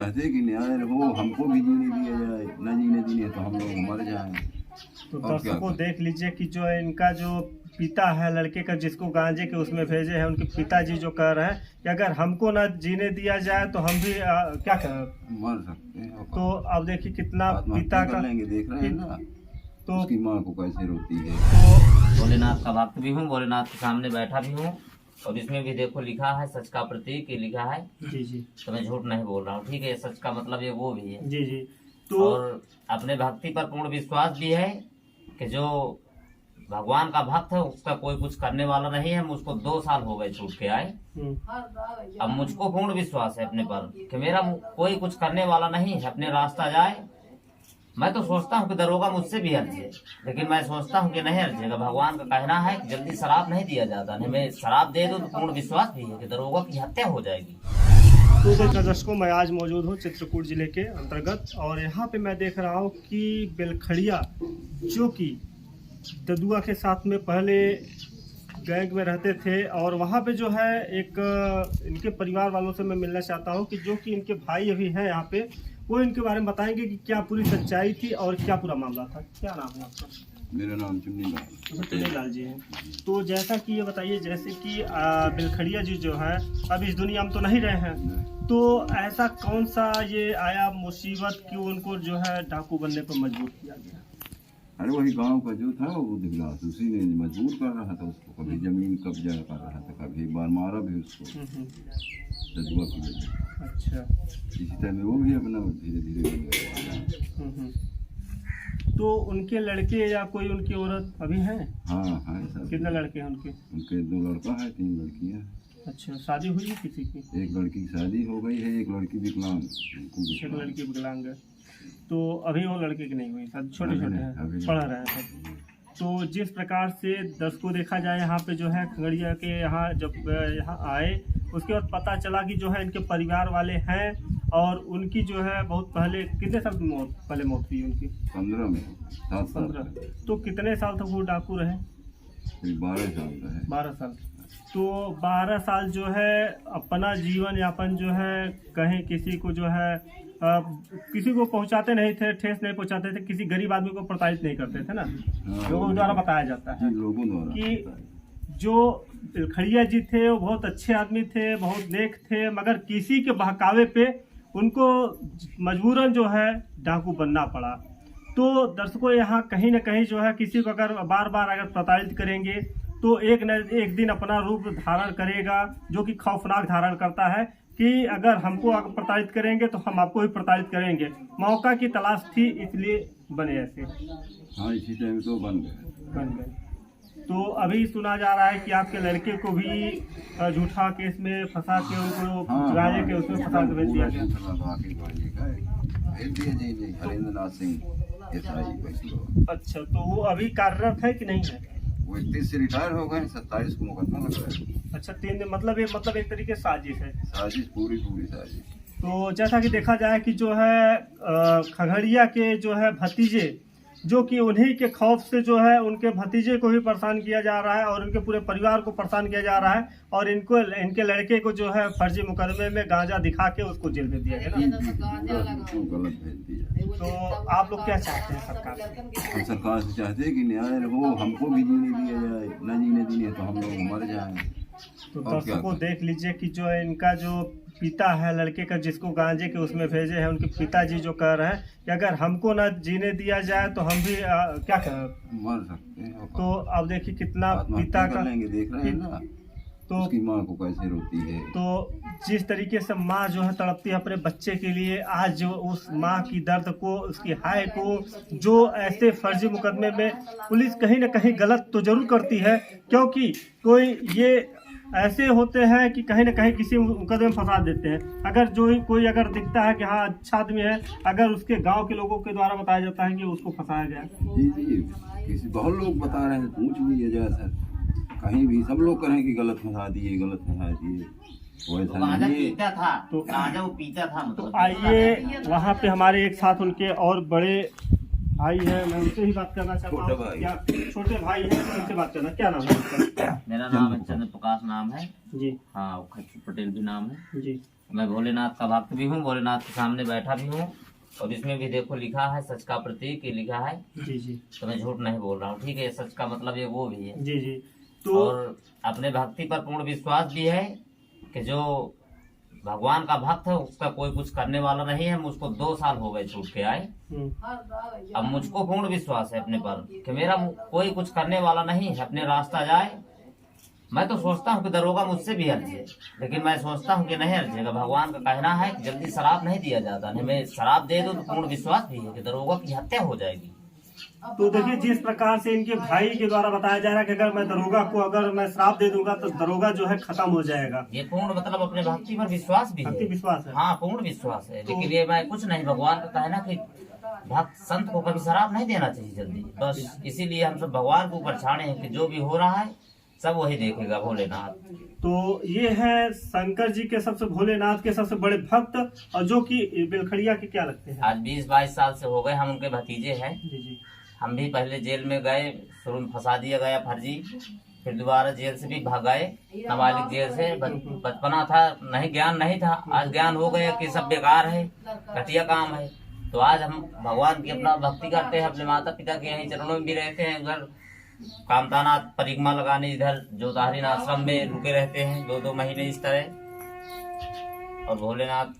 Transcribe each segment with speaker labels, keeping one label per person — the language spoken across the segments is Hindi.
Speaker 1: कहते कि न्याय हो, हमको भी जीने दिया जाए, न जीने दिए तो हम लोग मर जाएं।
Speaker 2: तो
Speaker 1: और क्या
Speaker 2: दर्शकों
Speaker 1: करें?
Speaker 2: देख लीजिए कि जो है इनका जो पिता है लड़के का जिसको गांजे के उसमें भेजे हैं, उनके पिताजी जो कह रहे हैं कि अगर हमको ना जीने दिया जाए तो हम भी क्या करें।
Speaker 1: मर सकते हैं। और
Speaker 2: तो अब देखिए कितना
Speaker 1: आत्महत्या
Speaker 2: पिता
Speaker 1: कर
Speaker 2: का
Speaker 1: लेंगे, देख रहे हैं ना
Speaker 2: तो
Speaker 1: उसकी माँ को कैसे रोती है।
Speaker 2: तो
Speaker 3: भोलेनाथ का भक्त भी हूँ, भोलेनाथ के सामने बैठा भी हूँ। और इसमें भी देखो लिखा है सच का प्रतीक, ये लिखा है।
Speaker 2: जी जी
Speaker 3: तो मैं झूठ नहीं बोल रहा हूँ, ठीक है। सच का मतलब ये वो भी है।
Speaker 2: जी जी तो
Speaker 3: और अपने भक्ति पर पूर्ण विश्वास भी है कि जो भगवान का भक्त है उसका कोई कुछ करने वाला नहीं है। मुझको 2 साल हो गए छूट के आए। अब मुझको पूर्ण विश्वास है अपने पर कि मेरा कोई कुछ करने वाला नहीं है, अपने रास्ता जाए। मैं तो सोचता हूँ कि दरोगा मुझसे भी अर्जे, लेकिन मैं सोचता हूँ कि नहीं अर्जेगा। भगवान का कहना है कि जल्दी शराब नहीं दिया जाता, नहीं मैं शराब दे दूँ तो पूर्ण विश्वास भी है कि दरोगा की हत्या हो जाएगी।
Speaker 2: तो देखिए दर्शकों, मैं आज मौजूद हूँ चित्रकूट जिले के अंतर्गत, और यहाँ पे मैं देख रहा हूँ कि बेलखड़िया जो कि ददुआ के साथ में पहले गैंग में रहते थे, और वहाँ पे जो है एक इनके परिवार वालों से मैं मिलना चाहता हूँ कि जो कि इनके भाई अभी हैं यहाँ पे, वो इनके बारे में बताएंगे कि क्या पूरी सच्चाई थी और क्या पूरा मामला था। क्या नाम है आपका?
Speaker 1: मेरा नाम चुन्नी लाल।
Speaker 2: चुन्नी लाल जी हैं। तो जैसा कि ये बताइए, जैसे कि बेलखड़िया जी जो है अब इस दुनिया में तो नहीं रहे हैं, तो ऐसा कौन सा ये आया मुसीबत कि उनको जो है डाकू बनने पर मजबूर किया गया?
Speaker 1: अरे वही गांव का जो था वो दिखलास, उसी ने मजबूर कर रहा था उसको। कभी जमीन कब्जा कर रहा था, कभी एक बार मारा भी उसको ददुआ की वजह।
Speaker 2: अच्छा।
Speaker 1: इसी तरह वो भी अपना धीरे धीरे बन गया।
Speaker 2: तो उनके लड़के या कोई उनकी औरत अभी हैं?
Speaker 1: हाँ हाँ सब।
Speaker 2: कितने लड़के हैं उनके?
Speaker 1: उनके 2 लड़का है, 3 लड़कियां।
Speaker 2: अच्छा, शादी हुई है किसी की?
Speaker 1: एक लड़की की शादी हो गई है, एक लड़की विकलांग।
Speaker 2: एक लड़की विकलांग है। तो अभी वो लड़के की नहीं हुई शादी, छोटे छोटे हैं, पढ़ रहे हैं सब। तो जिस प्रकार से दर्शकों देखा जाए, यहाँ पे जो है खगड़िया के यहाँ जब यहाँ आए उसके बाद पता चला कि जो है इनके परिवार वाले हैं, और उनकी जो है बहुत पहले कितने साल पहले मौत हुई उनकी?
Speaker 1: 15 में 7 साल।
Speaker 2: 15। तो कितने साल तक वो डाकू रहे?
Speaker 1: 12 साल का है।
Speaker 2: 12 साल। तो 12 साल जो है अपना जीवन यापन जो है कहीं किसी को जो है किसी को पहुंचाते नहीं थे, ठेस नहीं पहुंचाते थे, किसी गरीब आदमी को प्रताड़ित नहीं करते थे ना। लोगों द्वारा बताया जाता है
Speaker 1: लोगों द्वारा
Speaker 2: कि जो खड़िया जी थे वो बहुत अच्छे आदमी थे, बहुत नेक थे, मगर किसी के बहकावे पे उनको मजबूरन जो है डाकू बनना पड़ा। तो दर्शकों यहाँ कहीं ना कहीं जो है किसी को अगर बार बार अगर प्रताड़ित करेंगे तो एक न एक दिन अपना रूप धारण करेगा, जो कि खौफनाक धारण करता है कि अगर हमको अगर प्रताड़ित करेंगे तो हम आपको ही प्रताड़ित करेंगे। मौका की तलाश थी, इसलिए बने ऐसे।
Speaker 1: हाँ, इसी टाइम तो बन गए।
Speaker 2: तो अभी सुना जा रहा है कि आपके लड़के को भी झूठा केस में फंसा के उनको गांजे के उसमें फंसा के भेज दिया गया। हरेंद्रनाथ सिंह एसआई। अच्छा, तो वो अभी कार्यरत है कि नहीं है?
Speaker 1: वो 31 से रिटायर हो गए, 27 को मुकदमा लगा है।
Speaker 2: अच्छा, 3 दिन मतलब एक तरीके से साजिश है।
Speaker 1: साजिश, पूरी साजिश।
Speaker 2: तो जैसा कि देखा जाए कि जो है खगड़िया के जो है भतीजे, जो कि उन्हीं के खौफ से जो है उनके भतीजे को भी परेशान किया जा रहा है और उनके पूरे परिवार को परेशान किया जा रहा है, और इनके लड़के को जो है फर्जी मुकदमे में गांजा दिखा के उसको जेल में दिया गया ना।
Speaker 1: गलत भेज दिया।
Speaker 2: तो आप लोग क्या चाहते हैं सरकार से?
Speaker 1: हम सरकार से चाहते हैं कि न्याय हो, हमको भी जीने दिया जाए, न जीने दिए तो हम लोग मर जाएं।
Speaker 2: तो दर्शकों देख लीजिए कि जो है इनका जो पिता है लड़के का जिसको गांजे के उसमें भेजे हैं, उनके पिताजी जो कह रहे हैं कि अगर हमको ना जीने दिया जाए तो हम भी क्या करें,
Speaker 1: मर सकते हैं।
Speaker 2: तो अब देखिए कितना पिता का
Speaker 1: लेंगे, देख रहे हैं ना
Speaker 2: तो
Speaker 1: उसकी माँ को कैसे रोती है।
Speaker 2: तो जिस तरीके से माँ जो है तड़पती है अपने बच्चे के लिए, आज जो उस माँ की दर्द को, उसकी हाय को, जो ऐसे फर्जी मुकदमे में पुलिस कहीं ना कहीं गलत तो जरूर करती है, क्योंकि कोई ये ऐसे होते हैं कि कहीं ना कहीं किसी मुकदमे में फंसा देते हैं। अगर जो ही कोई अगर दिखता है कि हाँ अच्छा आदमी है, अगर उसके गांव के लोगों के द्वारा बताया जाता है कि उसको फंसाया गया।
Speaker 1: जी, किसी बहुत लोग बता रहे हैं, पूछ लीजिए जाए सर, कहीं भी सब लोग कहें कि गलत फंसा दिए।
Speaker 3: गांजा पीता था, तो गांजा वो पीता था।
Speaker 2: तो आइए वहाँ पे हमारे एक साथ उनके और बड़े भाई है, मैं उनसे ही बात करना चाहता हूँ। क्या छोटे भाई है, उनसे बात करना। क्या नाम है?
Speaker 3: मेरा नाम है चंद्र प्रकाश नाम है
Speaker 2: जी।
Speaker 3: हाँ, खच्चू पटेल भी नाम है
Speaker 2: जी।
Speaker 3: मैं भोलेनाथ का भक्त भी हूँ, भोलेनाथ के सामने बैठा भी हूँ। और इसमें भी देखो लिखा है सच का प्रतीक, ये लिखा है।
Speaker 2: जी जी।
Speaker 3: तो मैं झूठ नहीं बोल रहा हूँ, ठीक है। सच का मतलब ये वो भी है।
Speaker 2: जी जी। तो
Speaker 3: और अपने भक्ति पर पूर्ण विश्वास भी है कि जो भगवान का भक्त है उसका कोई कुछ करने वाला नहीं है। मुझको 2 साल हो गए छूट के आए। अब मुझको पूर्ण विश्वास है अपने पर कि मेरा कोई कुछ करने वाला नहीं है, अपने रास्ता जाए। मैं तो सोचता हूँ कि दरोगा मुझसे भी हर्जे, लेकिन मैं सोचता हूँ कि नहीं हर्जेगा। भगवान का कहना है कि जल्दी शराब नहीं दिया जाता। नहीं, मैं शराब दे दूँ तो पूर्ण विश्वास भी है कि दरोगा की हत्या हो जाएगी।
Speaker 2: तो देखिए, जिस प्रकार से इनके भाई के द्वारा बताया जा रहा है कि अगर मैं दरोगा को अगर मैं श्राप दे दूंगा तो दरोगा जो है खत्म हो जाएगा।
Speaker 3: ये पूर्ण मतलब अपने भक्ति पर विश्वास भी
Speaker 2: भक्ति
Speaker 3: है।
Speaker 2: विश्वास है।
Speaker 3: हाँ, पूर्ण विश्वास है। लेकिन ये मैं कुछ नहीं, भगवान का कहना कि भक्त संत को कभी शराब नहीं देना चाहिए जल्दी। बस इसीलिए हम सब भगवान के ऊपर छाड़े हैं कि जो भी हो रहा है सब वही देखेगा, भोलेनाथ।
Speaker 2: तो ये है शंकर जी के सबसे, भोलेनाथ के सबसे बड़े भक्त, और जो कि बेलखड़िया के क्या लगते हैं।
Speaker 3: आज 20-22 साल से हो गए, हम उनके भतीजे हैं।
Speaker 2: जी जी।
Speaker 3: हम भी पहले जेल में गए, शुरू में फंसा दिया गया फर्जी, फिर दोबारा जेल से भी भाग गए, नाबालिग जेल से। बचपना था, नहीं ज्ञान नहीं था। आज ज्ञान हो गया कि सब बेकार है, घटिया काम है। तो आज हम भगवान की अपना भक्ति करते हैं, अपने माता पिता के यहीं चरणों में भी रहते हैं। उधर कामतानाथ परिक्रमा लगाने इधर जोताहरीन आश्रम में रुके रहते हैं 2-2 महीने इस तरह। और भोलेनाथ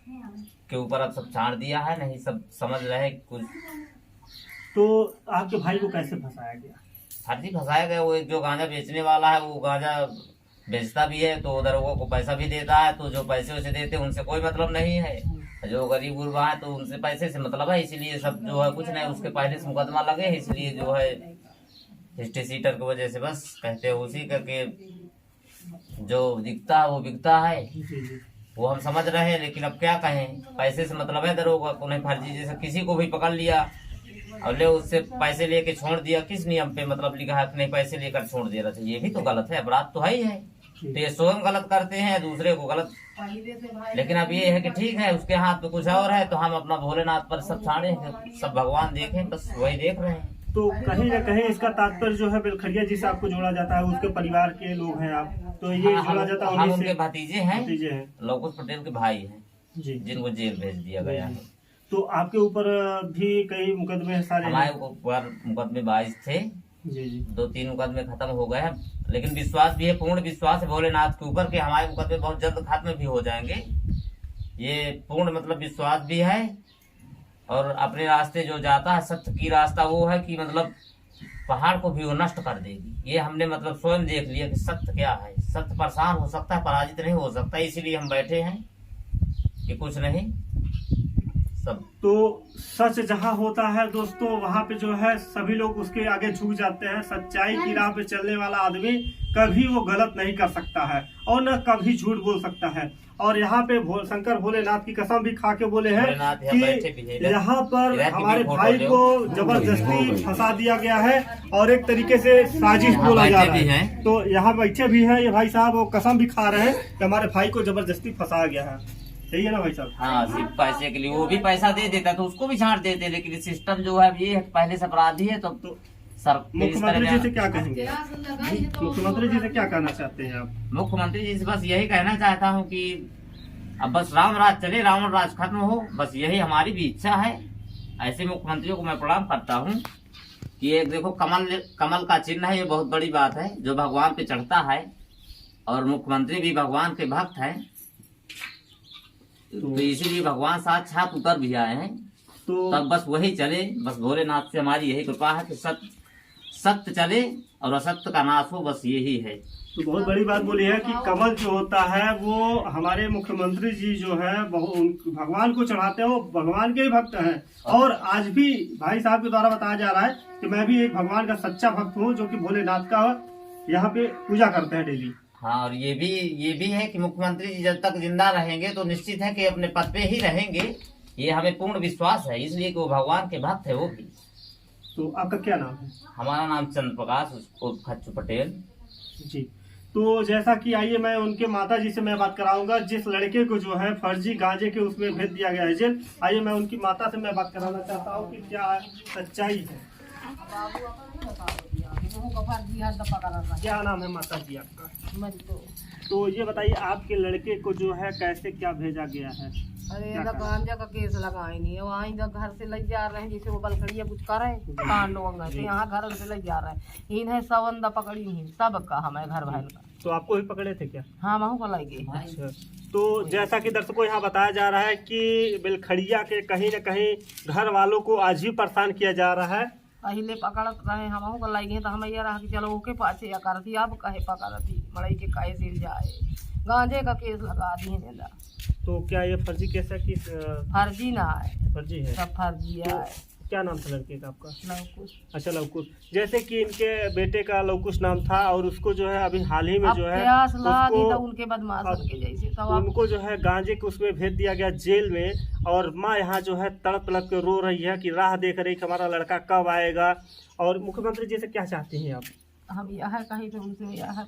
Speaker 3: के ऊपर अब सब छाड़ दिया है, नहीं सब समझ रहे कुछ।
Speaker 2: तो आपके भाई को कैसे फंसाया गया।
Speaker 3: फर्जी फंसाया गया। वो एक जो गांजा बेचने वाला है, वो गांजा बेचता भी है, तो दरोगा को पैसा भी देता है। तो जो पैसे वैसे देते हैं उनसे कोई मतलब नहीं है। जो गरीब गुरबा है तो उनसे पैसे से मतलब है। इसीलिए सब जो है कुछ नहीं, उसके पहले से मुकदमा लगे है। इसलिए जो है हिस्ट्री सीटर की वजह से बस कहते हैं उसी करके जो दिखता है वो बिकता है, वो हम समझ रहे हैं। लेकिन अब क्या कहें, पैसे से मतलब है दरोगा को। नहीं फर्जी जैसे किसी को भी पकड़ लिया और ले उससे पैसे लेके छोड़ दिया, किस नियम पे मतलब लिखा है कि नहीं पैसे लेकर छोड़ देना चाहिए। ये भी तो गलत है, अपराध तो है ही है। तो ये स्वयं गलत करते हैं, दूसरे को गलत। लेकिन अब ये है कि ठीक है, उसके हाथ में कुछ और है, तो हम अपना भोलेनाथ पर सब छाड़े हैं, सब भगवान देखें, बस वही देख रहे हैं।
Speaker 2: तो कहीं ना कहीं इसका तात्पर्य जो है बेलखड़िया जी से आपको जोड़ा जाता है, उसके परिवार के लोग हैं आप, तो ये जोड़ा जाता है।
Speaker 3: हम उनके भतीजे हैं,
Speaker 2: हैं।
Speaker 3: लोकुश पटेल के भाई हैं
Speaker 2: जी,
Speaker 3: जिनको जेल भेज दिया गया है।
Speaker 2: तो आपके ऊपर भी कई मुकदमे सारे,
Speaker 3: हमारे ऊपर मुकदमे 22 थे।
Speaker 2: जी जी।
Speaker 3: 2-3 मुकदमे खत्म हो गए हैं। लेकिन विश्वास भी है, पूर्ण विश्वास है भोलेनाथ के ऊपर कि हमारे मुकदमे बहुत जल्द खत्म भी हो जाएंगे। ये पूर्ण मतलब विश्वास भी है। और अपने रास्ते जो जाता है सत्य की रास्ता, वो है कि मतलब पहाड़ को भी वो नष्ट कर देगी। ये हमने मतलब स्वयं देख लिया कि सत्य क्या है। सत्य परेशान हो सकता है, पराजित नहीं हो सकता। इसीलिए हम बैठे हैं कि कुछ नहीं सब।
Speaker 2: तो सच जहाँ होता है दोस्तों, वहाँ पे जो है सभी लोग उसके आगे झुक जाते हैं। सच्चाई की राह पे चलने वाला आदमी कभी वो गलत नहीं कर सकता है और न कभी झूठ बोल सकता है। और यहाँ पे शंकर भोलेनाथ की कसम भी खा के बोले हैं कि यहाँ पर हमारे भाई को जबरदस्ती फंसा दिया गया है और एक तरीके से साजिश बोला जा रहा है। तो यहाँ बैठे भी हैं ये भाई साहब, वो कसम भी खा रहे हैं कि हमारे भाई को जबरदस्ती फंसाया गया है। सही है ना भाई साहब।
Speaker 3: हाँ, सिर्फ पैसे के लिए। वो भी पैसा दे देता तो उसको भी छाड़ देते। लेकिन सिस्टम जो है ये पहले से अपराधी है। तो सर
Speaker 2: मुख्यमंत्री जी से क्या कहेंगे, मुख्यमंत्री जी से क्या कहना चाहते हैं आप।
Speaker 3: मुख्यमंत्री जी से बस यही कहना चाहता हूँ कि अब बस राम राज चले, रावण राज खत्म हो, बस यही हमारी भी इच्छा है। ऐसे मुख्यमंत्रियों को मैं प्रणाम करता हूँ कि एक देखो कमल का चिन्ह है, ये बहुत बड़ी बात है जो भगवान पे चढ़ता है। और मुख्यमंत्री भी भगवान के भक्त है, तो इसीलिए भगवान साक्षात उतर भी आए हैं। तो तब बस वही चले। बस भोलेनाथ से हमारी यही कृपा है कि सत्य चले और असत्य का नाश हो, बस यही है।
Speaker 2: तो बहुत बड़ी बात बोली है कि कमल जो होता है वो हमारे मुख्यमंत्री जी जो है भगवान को चढ़ाते हैं, वो भगवान के ही भक्त हैं। और आज भी भाई साहब के द्वारा बताया जा रहा है कि मैं भी एक भगवान का सच्चा भक्त हूँ जो कि भोलेनाथ का यहाँ पे पूजा करते हैं डेली।
Speaker 3: हाँ, और ये भी है कि मुख्यमंत्री जी जब तक जिंदा रहेंगे तो निश्चित है कि अपने पद पे ही रहेंगे। ये हमें पूर्ण विश्वास है, इसलिए कि वो भगवान के भक्त है वो भी।
Speaker 2: तो आपका क्या नाम है।
Speaker 3: हमारा नाम चंद्र प्रकाश उर्फ खच्चू पटेल
Speaker 2: जी। तो जैसा कि आइए मैं उनके माता जी से मैं बात कराऊंगा, जिस लड़के को जो है फर्जी गांजे के उसमें भेज दिया गया है जेल। आइए मैं उनकी माता से मैं बात कराना चाहता हूँ कि क्या सच्चाई है। क्या नाम है माता जी आपका? तो ये बताइए आपके लड़के को जो है कैसे क्या भेजा गया है?
Speaker 4: अरे गांजा का केस लगाए नहीं है, वहाँ घर से ले जा रहे हैं, जैसे वो बलखड़िया कुछ करे कांड वंगा तो यहाँ घर से ले जा रहे हैं। इन्हें सबंदा पकड़ी ही सबका हमारे घर भाई का।
Speaker 2: तो आपको भी पकड़े थे क्या?
Speaker 4: हाँ वहाँ को लाएंगे।
Speaker 2: अच्छा, तो जैसा कि दर्शकों यहाँ बताया जा रहा है कि बिलखड़िया के कहीं न कहीं घर वालों को आज भी परेशान किया जा रहा है।
Speaker 4: पहले पकड़त रहे हम को लाएंगे तो हम ये रहा कि चलो ओके पाछे या करती अब कहे पकड़ती मड़ई के कहे सिल जाए गांजे का केस लगा दिए नेला।
Speaker 2: तो क्या ये फर्जी केस है कि
Speaker 4: फर्जी ना है?
Speaker 2: फर्जी है,
Speaker 4: सब फर्जी है।
Speaker 2: क्या नाम था लड़के का आपका?
Speaker 4: लवकुश।
Speaker 2: अच्छा लवकुश, जैसे कि इनके बेटे का लवकुश नाम था और उसको जो है अभी हाल ही में जो है
Speaker 4: प्यास लगी तो उनके बदमाश के जैसे तो
Speaker 2: उनको जो है गांजे के उसमें भेज दिया गया जेल में। और माँ यहाँ जो है तड़प तड़प के रो रही है कि राह देख रही कि हमारा लड़का कब आएगा। और मुख्यमंत्री जी से क्या चाहते हैं आप?
Speaker 4: हम यह कहीं पे उनसे यह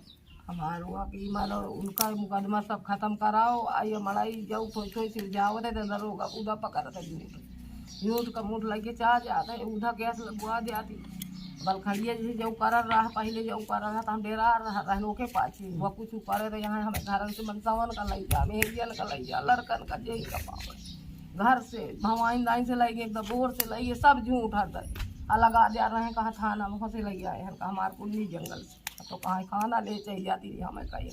Speaker 4: हमारा कि मानो उनका मुकदमा सब खत्म कराओ। आइए मड़ाई जाओ थोड़ी थोड़ी सिर जाओ तो दरोगा उदा पकड़ता यूथ का मुँह लगे चाह जाता है उधा गैस लगवा जाती बलखड़िया जैसे जो कर रहा पहले जो कर रहा था हम डेरा रहनों के पाछे वह कुछ करे तो यहाँ हमें घर से मनसावन का लग जा मेहरियल का लग जा लड़कन का जही का पावे घर से भवाइन दाइन से लगे एकदम बोर से लगे सब झूठ हर लगा जा रहे हैं। कहाँ थाना वहाँ से लग आए हैं हमारे कुल्ली जंगल से तो कहाँ खाना ले चली जाती रही हमें कहीं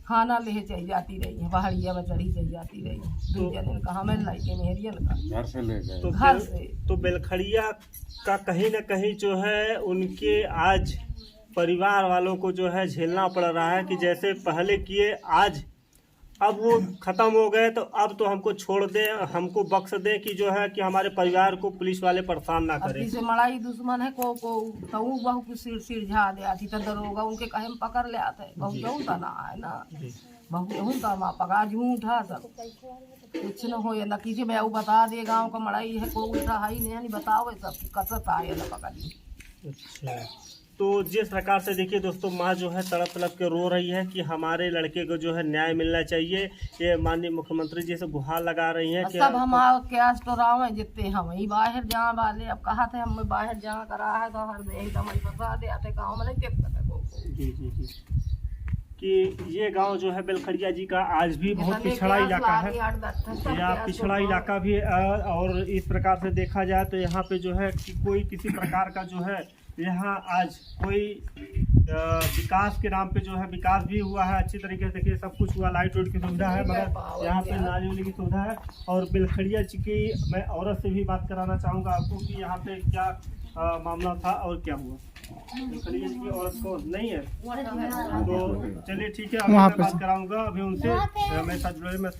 Speaker 4: खाना ले चली जाती रही है पहाड़िया में चढ़ी चली जाती रही है दो जन का हमें लाइके मेहरियन का
Speaker 1: घर से ले गए।
Speaker 2: तो
Speaker 4: घर से
Speaker 2: तो बिलखड़िया का कहीं न कहीं जो है उनके आज परिवार वालों को जो है झेलना पड़ रहा है कि जैसे पहले किए आज अब वो खत्म हो गए तो अब तो हमको छोड़ दे हमको बख्श दे कि जो है कि हमारे परिवार को पुलिस वाले परेशान ना करें।
Speaker 4: से मड़ाई दुश्मन है को तो बहू की सिर झा दे आती तो दरोगा उनके कहे में पकड़ ले आते है बहू जहूँ तो ना है ना बहू जहूँ तो माँ पका झूठा सब कुछ न हो ना किसी मैं वो बता दे गाँव का मड़ाई है को उठा है नहीं बताओ सब कसरत आए ना पकड़ी।
Speaker 2: अच्छा, तो जिस प्रकार से देखिए दोस्तों माँ जो है तड़प तड़प के रो रही है कि हमारे लड़के को जो है न्याय मिलना चाहिए। ये माननीय मुख्यमंत्री जी से गुहार लगा रही हैं कि
Speaker 4: सब हमारा क्या स्टोराव है जितने हम ही बाहर जहाँ वाले अब कहा थे हम बाहर जहाँ करा है तो हर एकदम फंसा दे आते गाँव में नहीं देख
Speaker 2: जी जी जी कि ये गांव जो है बिलखड़िया जी का आज भी बहुत पिछड़ा इलाका है। यह पिछड़ा इलाका भी है और इस प्रकार से देखा जाए तो यहाँ पे जो है कि कोई किसी प्रकार का जो है यहाँ आज कोई विकास के नाम पे जो है विकास भी हुआ है अच्छी तरीके से देखिए सब कुछ हुआ लाइट वाइट की सुविधा है मगर यहाँ पे नाली वाली की सुविधा है। और बिलखड़िया जी की मैं औरत से भी बात कराना चाहूँगा आपको कि यहाँ पे क्या मामला था और क्या हुआ। बिलखड़िया जी की औरत को नहीं है तो चलिए ठीक है अभी मैं बात कराऊंगा अभी उनसे मैं साथ जुड़े मैं